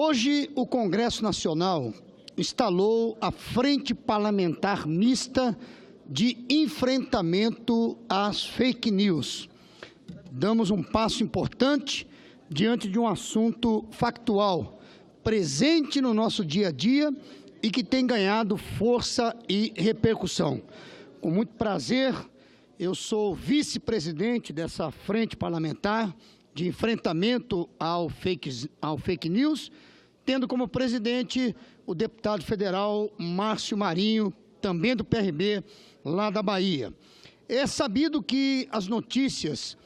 Hoje, o Congresso Nacional instalou a Frente Parlamentar Mista de enfrentamento às fake news. Damos um passo importante diante de um assunto factual, presente no nosso dia a dia e que tem ganhado força e repercussão. Com muito prazer, eu sou vice-presidente dessa Frente Parlamentar de enfrentamento ao fake news, tendo como presidente o deputado federal Márcio Marinho, também do PRB, lá da Bahia. É sabido que as notícias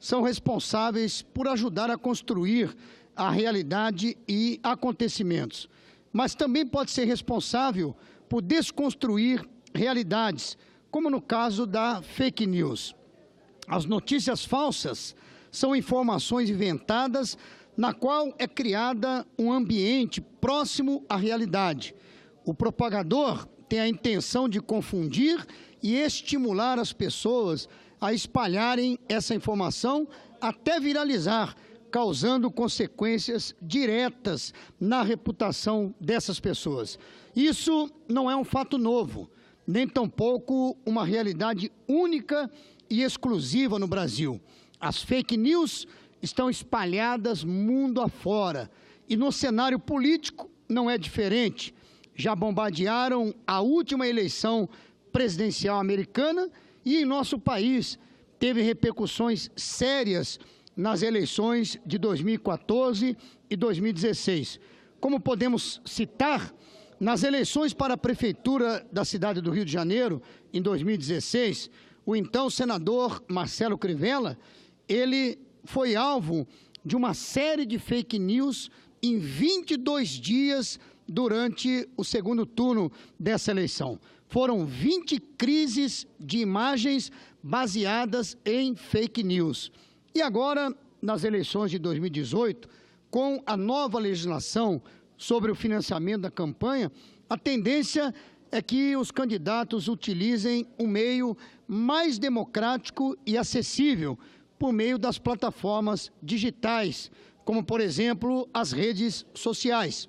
são responsáveis por ajudar a construir a realidade e acontecimentos, mas também pode ser responsável por desconstruir realidades, como no caso da fake news. As notícias falsas são informações inventadas na qual é criada um ambiente próximo à realidade. O propagador tem a intenção de confundir e estimular as pessoas a espalharem essa informação até viralizar, causando consequências diretas na reputação dessas pessoas. Isso não é um fato novo, nem tampouco uma realidade única e exclusiva no Brasil. As fake news estão espalhadas mundo afora e no cenário político não é diferente. Já bombardearam a última eleição presidencial americana e em nosso país teve repercussões sérias nas eleições de 2014 e 2016. Como podemos citar, nas eleições para a Prefeitura da cidade do Rio de Janeiro, em 2016, o então senador Marcelo Crivella, ele foi alvo de uma série de fake news em 22 dias durante o segundo turno dessa eleição. Foram 20 crises de imagens baseadas em fake news. E agora, nas eleições de 2018, com a nova legislação sobre o financiamento da campanha, a tendência é que os candidatos utilizem um meio mais democrático e acessível por meio das plataformas digitais, como, por exemplo, as redes sociais.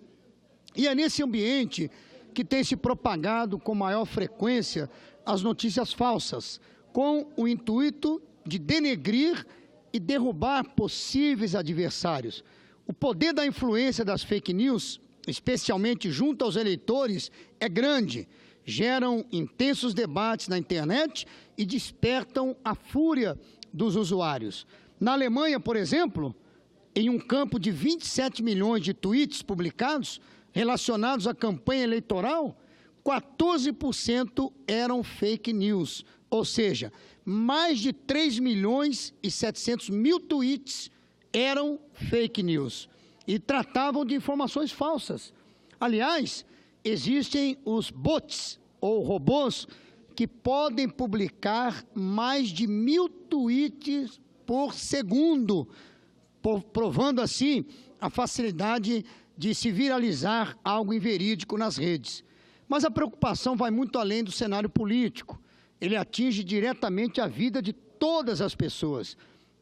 E é nesse ambiente que tem se propagado com maior frequência as notícias falsas, com o intuito de denegrir e derrubar possíveis adversários. O poder da influência das fake news, especialmente junto aos eleitores, é grande. Geram intensos debates na internet e despertam a fúria dos usuários. Na Alemanha, por exemplo, em um campo de 27 milhões de tweets publicados relacionados à campanha eleitoral, 14% eram fake news, ou seja, mais de 3 milhões e 700 mil tweets eram fake news e tratavam de informações falsas. Aliás, existem os bots ou robôs que podem publicar mais de 1000 tweets por segundo, provando assim a facilidade de se viralizar algo inverídico nas redes. Mas a preocupação vai muito além do cenário político. Ele atinge diretamente a vida de todas as pessoas.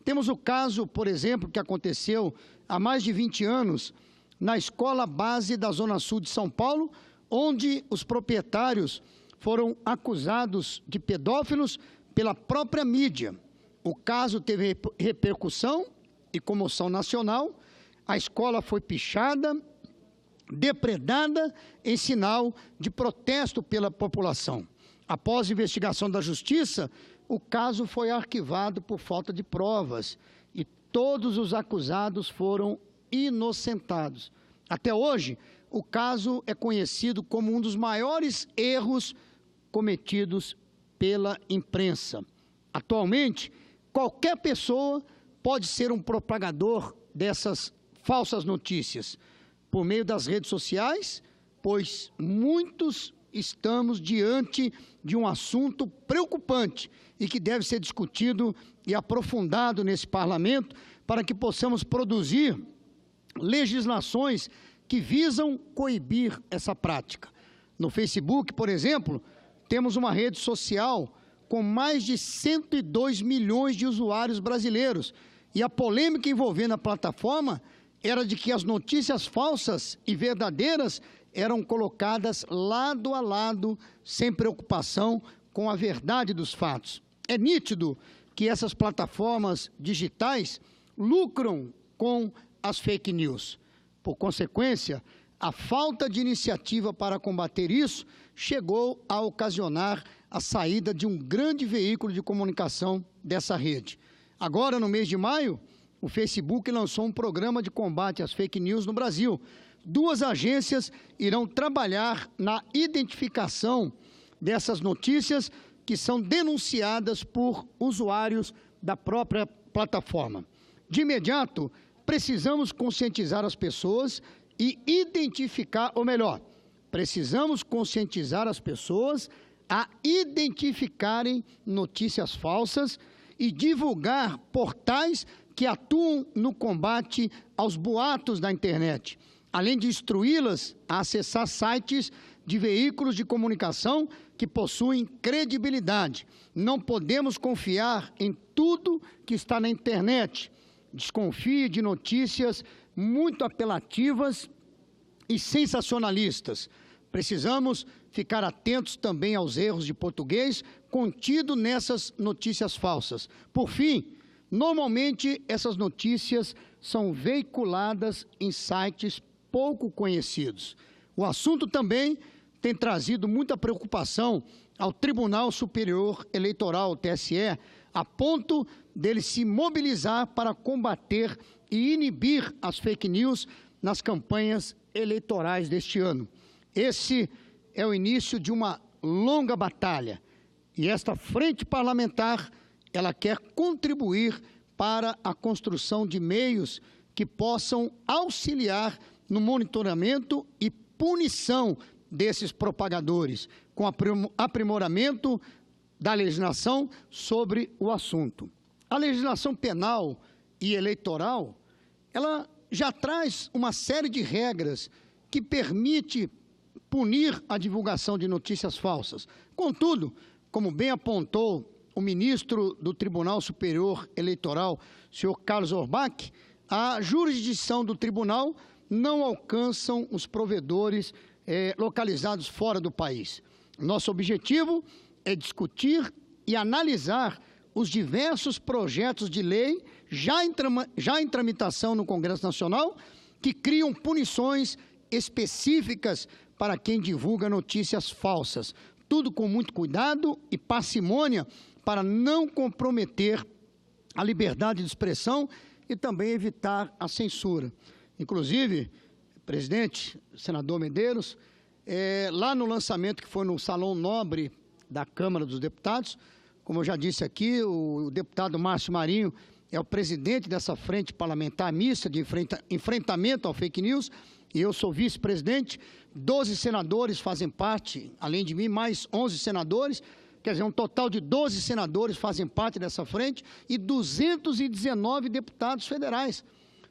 Temos o caso, por exemplo, que aconteceu há mais de 20 anos na escola base da Zona Sul de São Paulo, onde os proprietários foram acusados de pedófilos pela própria mídia. O caso teve repercussão e comoção nacional. A escola foi pichada, depredada em sinal de protesto pela população. Após investigação da Justiça, o caso foi arquivado por falta de provas e todos os acusados foram inocentados. Até hoje, o caso é conhecido como um dos maiores erros cometidos pela imprensa. Atualmente, qualquer pessoa pode ser um propagador dessas falsas notícias por meio das redes sociais, pois muitos estamos diante de um assunto preocupante e que deve ser discutido e aprofundado nesse parlamento para que possamos produzir legislações que visam coibir essa prática. No Facebook, por exemplo, temos uma rede social com mais de 102 milhões de usuários brasileiros e a polêmica envolvendo a plataforma era de que as notícias falsas e verdadeiras eram colocadas lado a lado, sem preocupação com a verdade dos fatos. É nítido que essas plataformas digitais lucram com as fake news. Por consequência, a falta de iniciativa para combater isso chegou a ocasionar a saída de um grande veículo de comunicação dessa rede. Agora, no mês de maio, o Facebook lançou um programa de combate às fake news no Brasil. 2 agências irão trabalhar na identificação dessas notícias que são denunciadas por usuários da própria plataforma. De imediato, precisamos conscientizar as pessoas e identificar, ou melhor, precisamos conscientizar as pessoas a identificarem notícias falsas e divulgar portais que atuam no combate aos boatos da internet, além de instruí-las a acessar sites de veículos de comunicação que possuem credibilidade. Não podemos confiar em tudo que está na internet. Desconfie de notícias muito apelativas e sensacionalistas. Precisamos ficar atentos também aos erros de português contidos nessas notícias falsas. Por fim, normalmente essas notícias são veiculadas em sites pouco conhecidos. O assunto também tem trazido muita preocupação ao Tribunal Superior Eleitoral, TSE, a ponto dele se mobilizar para combater e inibir as fake news nas campanhas eleitorais deste ano. Esse é o início de uma longa batalha e esta frente parlamentar, ela quer contribuir para a construção de meios que possam auxiliar no monitoramento e punição desses propagadores, com aprimoramento da legislação sobre o assunto. A legislação penal e eleitoral, ela já traz uma série de regras que permite punir a divulgação de notícias falsas. Contudo, como bem apontou o ministro do Tribunal Superior Eleitoral, senhor Carlos Orbach, a jurisdição do tribunal não alcançam os provedores localizados fora do país. Nosso objetivo é discutir e analisar os diversos projetos de lei já em tramitação no Congresso Nacional que criam punições específicas para quem divulga notícias falsas. Tudo com muito cuidado e parcimônia para não comprometer a liberdade de expressão e também evitar a censura. Inclusive, presidente, senador Medeiros, lá no lançamento que foi no Salão Nobre da Câmara dos Deputados, como eu já disse aqui, o deputado Márcio Marinho é o presidente dessa frente parlamentar mista de enfrentamento ao fake news, e eu sou vice-presidente. 12 senadores fazem parte, além de mim, mais 11 senadores, quer dizer, um total de 12 senadores fazem parte dessa frente e 219 deputados federais,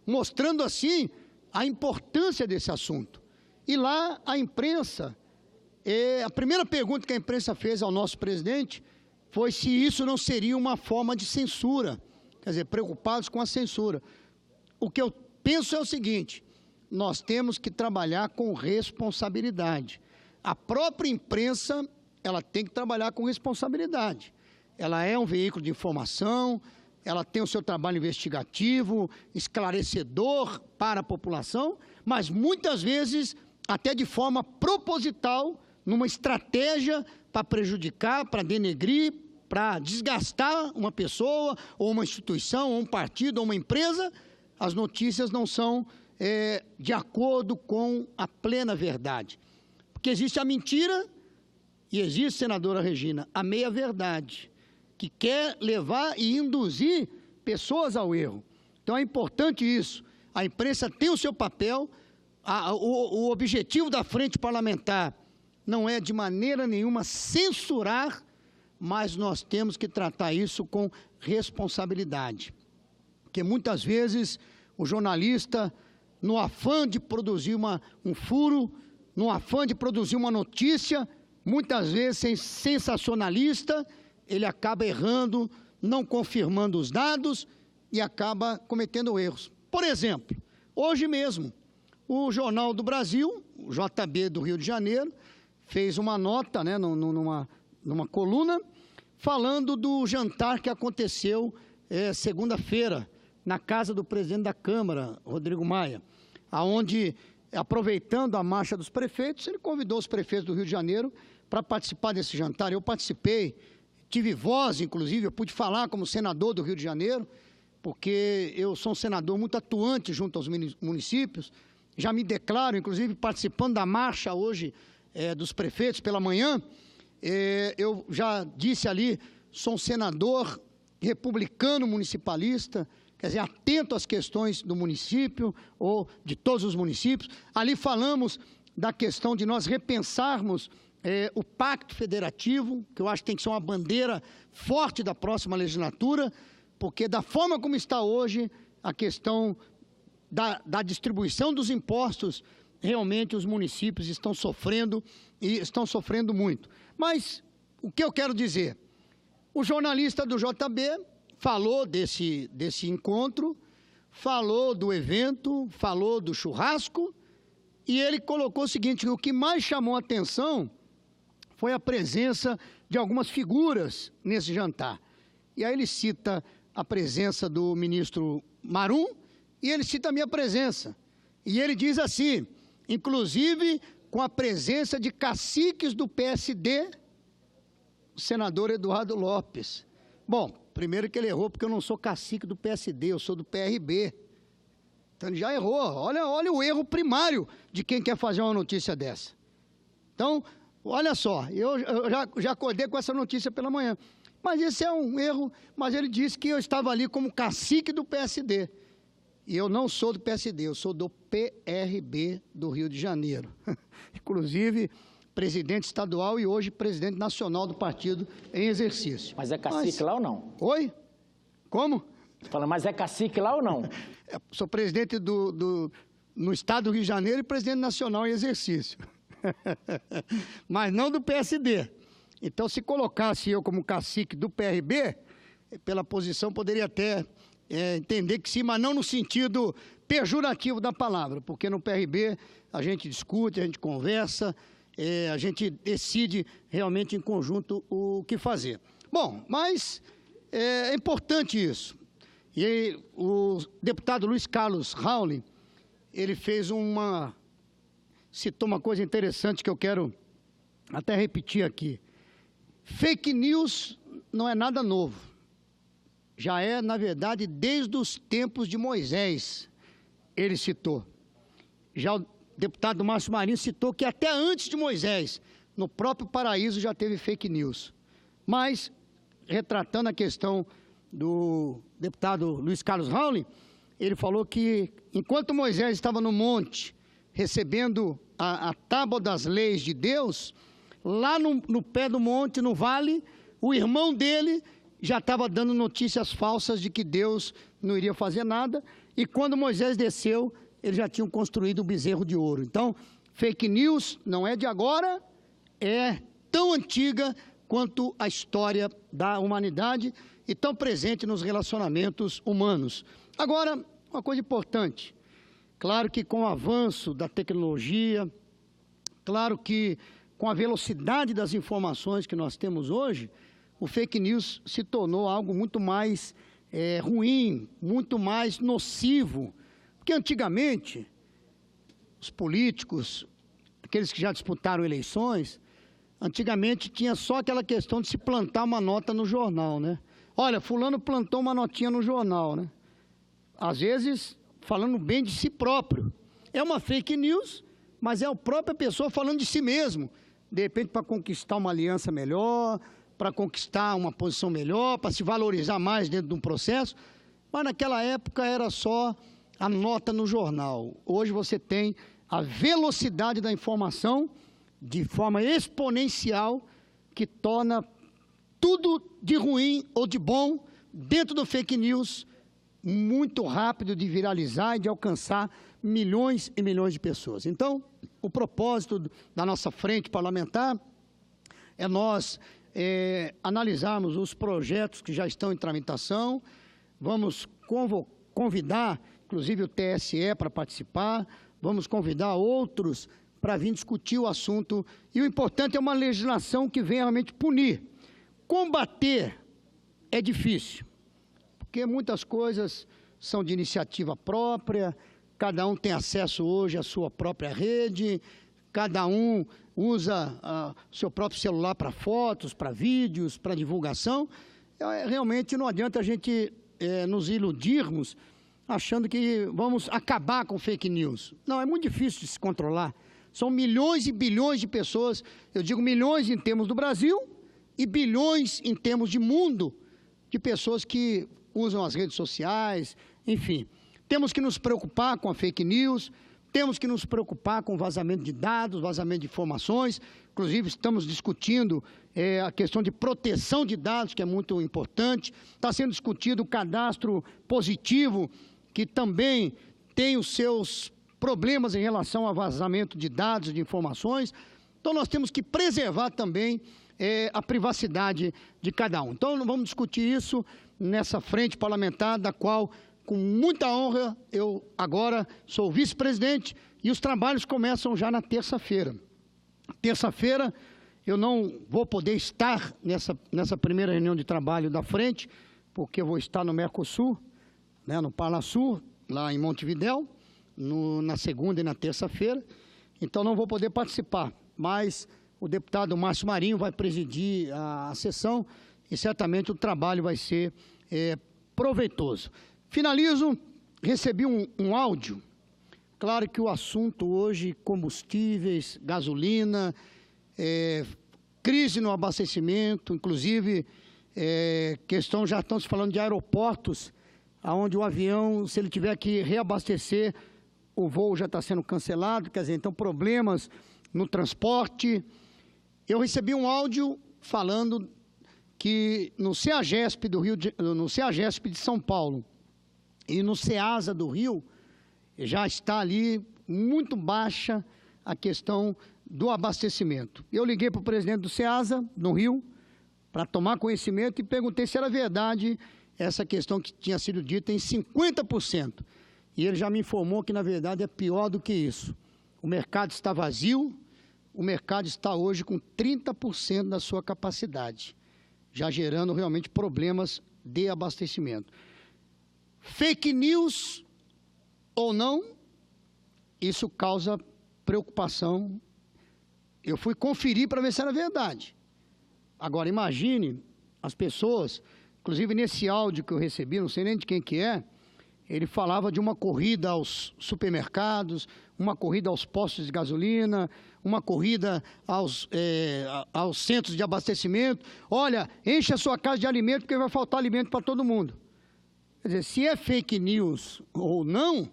mostrando assim a importância desse assunto. E lá a imprensa, a primeira pergunta que a imprensa fez ao nosso presidente foi se isso não seria uma forma de censura, quer dizer, preocupados com a censura. O que eu penso é o seguinte: nós temos que trabalhar com responsabilidade. A própria imprensa, ela tem que trabalhar com responsabilidade. Ela é um veículo de informação, ela tem o seu trabalho investigativo, esclarecedor para a população, mas muitas vezes, até de forma proposital, numa estratégia para prejudicar, para denegrir, para desgastar uma pessoa, ou uma instituição, ou um partido, ou uma empresa, as notícias não são de acordo com a plena verdade. Porque existe a mentira e existe, senadora Regina, a meia-verdade, que quer levar e induzir pessoas ao erro. Então é importante isso. A imprensa tem o seu papel, o objetivo da frente parlamentar não é de maneira nenhuma censurar, mas nós temos que tratar isso com responsabilidade. Porque muitas vezes o jornalista, no afã de produzir um furo, no afã de produzir uma notícia, muitas vezes sensacionalista, ele acaba errando, não confirmando os dados e acaba cometendo erros. Por exemplo, Hoje mesmo, o Jornal do Brasil, o JB do Rio de Janeiro, fez uma nota, né, numa coluna, falando do jantar que aconteceu segunda-feira, na casa do presidente da Câmara, Rodrigo Maia, aonde, aproveitando a marcha dos prefeitos, ele convidou os prefeitos do Rio de Janeiro para participar desse jantar. Eu participei, tive voz, inclusive, eu pude falar como senador do Rio de Janeiro, porque eu sou um senador muito atuante junto aos municípios, já me declaro, inclusive, participando da marcha hoje dos prefeitos pela manhã, eu já disse ali, sou um senador republicano municipalista, quer dizer, atento às questões do município ou de todos os municípios. Ali falamos da questão de nós repensarmos o pacto federativo, que eu acho que tem que ser uma bandeira forte da próxima legislatura, porque da forma como está hoje, a questão da distribuição dos impostos, realmente os municípios estão sofrendo e estão sofrendo muito. Mas o que eu quero dizer? O jornalista do JB falou desse encontro, falou do evento, falou do churrasco, e ele colocou o seguinte: o que mais chamou a atenção foi a presença de algumas figuras nesse jantar. E aí ele cita a presença do ministro Marum e ele cita a minha presença. E ele diz assim, inclusive com a presença de caciques do PSD, o senador Eduardo Lopes. Bom, primeiro que ele errou, porque eu não sou cacique do PSD, eu sou do PRB. Então ele já errou. Olha o erro primário de quem quer fazer uma notícia dessa. Então, olha só, eu já acordei com essa notícia pela manhã. Mas esse é um erro, mas ele disse que eu estava ali como cacique do PSD. E eu não sou do PSD, eu sou do PRB do Rio de Janeiro. Inclusive, presidente estadual e hoje presidente nacional do partido em exercício. Mas é cacique lá ou não? Oi? Como? Fala, mas é cacique lá ou não? Sou presidente no estado do Rio de Janeiro e presidente nacional em exercício. Mas não do PSD. Então, se colocasse eu como cacique do PRB, pela posição, poderia até entender que sim, mas não no sentido pejorativo da palavra, porque no PRB a gente discute, a gente conversa, a gente decide realmente em conjunto o que fazer. Bom, mas é importante isso. E aí, o deputado Luiz Carlos Rauli, ele citou uma coisa interessante que eu quero até repetir aqui. Fake news não é nada novo. Já é, na verdade, desde os tempos de Moisés, ele citou. Já o deputado Márcio Marinho citou que até antes de Moisés, no próprio paraíso já teve fake news. Mas, retratando a questão do deputado Luiz Carlos Rauli, ele falou que enquanto Moisés estava no monte, recebendo a tábua das leis de Deus, lá no pé do monte, no vale, o irmão dele já estava dando notícias falsas de que Deus não iria fazer nada, e quando Moisés desceu, eles já tinham construído o bezerro de ouro. Então, fake news não é de agora, é tão antiga quanto a história da humanidade e tão presente nos relacionamentos humanos. Agora, uma coisa importante, claro que com o avanço da tecnologia, claro que com a velocidade das informações que nós temos hoje, o fake news se tornou algo muito mais ruim, muito mais nocivo. Porque antigamente, os políticos, aqueles que já disputaram eleições, antigamente tinha só aquela questão de se plantar uma nota no jornal, né? Olha, fulano plantou uma notinha no jornal, né? Às vezes, falando bem de si próprio. É uma fake news, mas é a própria pessoa falando de si mesmo. De repente, para conquistar uma aliança melhor, para conquistar uma posição melhor, para se valorizar mais dentro de um processo. Mas naquela época era só a nota no jornal. Hoje você tem a velocidade da informação de forma exponencial que torna tudo de ruim ou de bom dentro do fake news muito rápido de viralizar e de alcançar milhões e milhões de pessoas. Então, o propósito da nossa frente parlamentar é nós analisarmos os projetos que já estão em tramitação, vamos convidar, inclusive o TSE para participar, vamos convidar outros para vir discutir o assunto. E o importante é uma legislação que venha realmente punir. Combater é difícil, porque muitas coisas são de iniciativa própria, cada um tem acesso hoje à sua própria rede, cada um usa seu próprio celular para fotos, para vídeos, para divulgação. Realmente não adianta a gente nos iludirmos achando que vamos acabar com fake news. Não, é muito difícil de se controlar. São milhões e bilhões de pessoas, eu digo milhões em termos do Brasil e bilhões em termos de mundo, de pessoas que usam as redes sociais, enfim. Temos que nos preocupar com a fake news, temos que nos preocupar com vazamento de dados, vazamento de informações. Inclusive, estamos discutindo a questão de proteção de dados, que é muito importante. Está sendo discutido o cadastro positivo, que também tem os seus problemas em relação a vazamento de dados, de informações. Então, nós temos que preservar também a privacidade de cada um. Então, vamos discutir isso nessa frente parlamentar, da qual, com muita honra, eu agora sou vice-presidente e os trabalhos começam já na terça-feira. Terça-feira eu não vou poder estar nessa primeira reunião de trabalho da frente, porque eu vou estar no Mercosul, né, no Palasul, lá em Montevidéu, na segunda e na terça-feira, então não vou poder participar, mas o deputado Márcio Marinho vai presidir a sessão e certamente o trabalho vai ser proveitoso. Finalizo, recebi um áudio, claro que o assunto hoje, combustíveis, gasolina, crise no abastecimento, inclusive questão, já estão se falando de aeroportos, onde o avião, se ele tiver que reabastecer, o voo já está sendo cancelado, quer dizer, então problemas no transporte. Eu recebi um áudio falando que no CEAGESP no CEAGESP de São Paulo e no CEASA do Rio, já está ali muito baixa a questão do abastecimento. Eu liguei para o presidente do CEASA, no Rio, para tomar conhecimento e perguntei se era verdade essa questão que tinha sido dita em 50%. E ele já me informou que, na verdade, é pior do que isso. O mercado está vazio, o mercado está hoje com 30% da sua capacidade, já gerando realmente problemas de abastecimento. Fake news ou não, isso causa preocupação. Eu fui conferir para ver se era verdade. Agora, imagine as pessoas, inclusive nesse áudio que eu recebi, não sei nem de quem que é, ele falava de uma corrida aos supermercados, uma corrida aos postos de gasolina, uma corrida aos centros de abastecimento. Olha, enche a sua casa de alimento porque vai faltar alimento para todo mundo. Quer dizer, se é fake news ou não,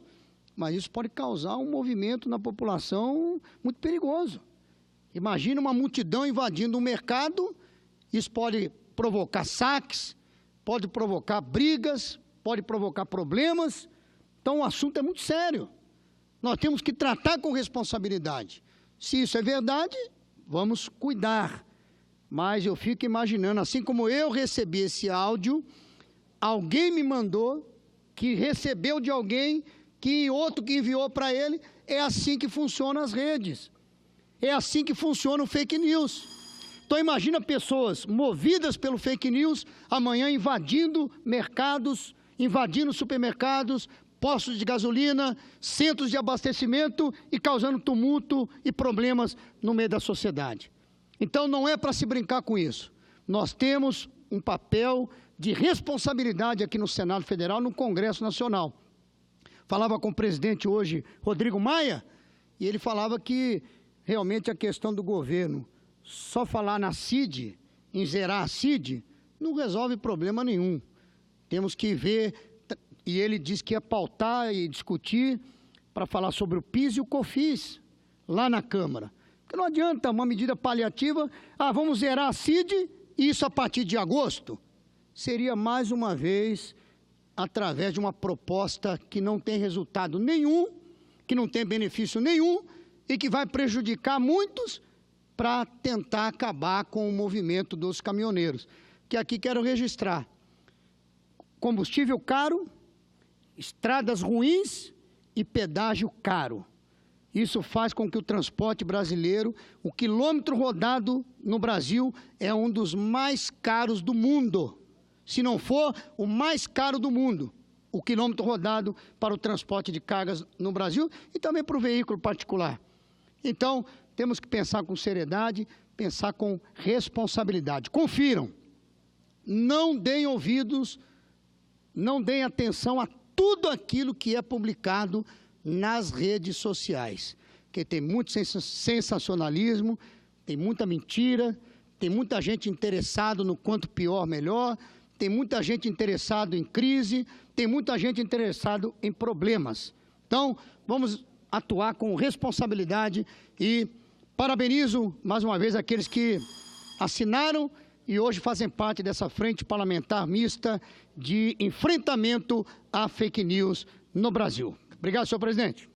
mas isso pode causar um movimento na população muito perigoso. Imagina uma multidão invadindo um mercado, isso pode provocar saques, pode provocar brigas, pode provocar problemas. Então o assunto é muito sério. Nós temos que tratar com responsabilidade. Se isso é verdade, vamos cuidar. Mas eu fico imaginando, assim como eu recebi esse áudio, alguém me mandou, que recebeu de alguém, que outro que enviou para ele. É assim que funcionam as redes. É assim que funciona o fake news. Então imagina pessoas movidas pelo fake news, amanhã invadindo mercados, invadindo supermercados, postos de gasolina, centros de abastecimento e causando tumulto e problemas no meio da sociedade. Então não é para se brincar com isso. Nós temos um papel de responsabilidade aqui no Senado Federal, no Congresso Nacional. Falava com o presidente hoje, Rodrigo Maia, e ele falava que realmente a questão do governo, só falar na CID, em zerar a CID, não resolve problema nenhum. Temos que ver, e ele disse que ia pautar e discutir para falar sobre o PIS e o COFINS, lá na Câmara. Porque não adianta uma medida paliativa, vamos zerar a CID, e isso a partir de agosto. Seria, mais uma vez, através de uma proposta que não tem resultado nenhum, que não tem benefício nenhum, e que vai prejudicar muitos para tentar acabar com o movimento dos caminhoneiros. Que aqui quero registrar. Combustível caro, estradas ruins e pedágio caro. Isso faz com que o transporte brasileiro, o quilômetro rodado no Brasil, é um dos mais caros do mundo. Se não for o mais caro do mundo, o quilômetro rodado para o transporte de cargas no Brasil e também para o veículo particular. Então, temos que pensar com seriedade, pensar com responsabilidade. Confiram, não deem ouvidos, não deem atenção a tudo aquilo que é publicado nas redes sociais, porque tem muito sensacionalismo, tem muita mentira, tem muita gente interessada no quanto pior, melhor, tem muita gente interessada em crise, tem muita gente interessada em problemas. Então, vamos atuar com responsabilidade e parabenizo mais uma vez aqueles que assinaram e hoje fazem parte dessa frente parlamentar mista de enfrentamento à fake news no Brasil. Obrigado, senhor presidente.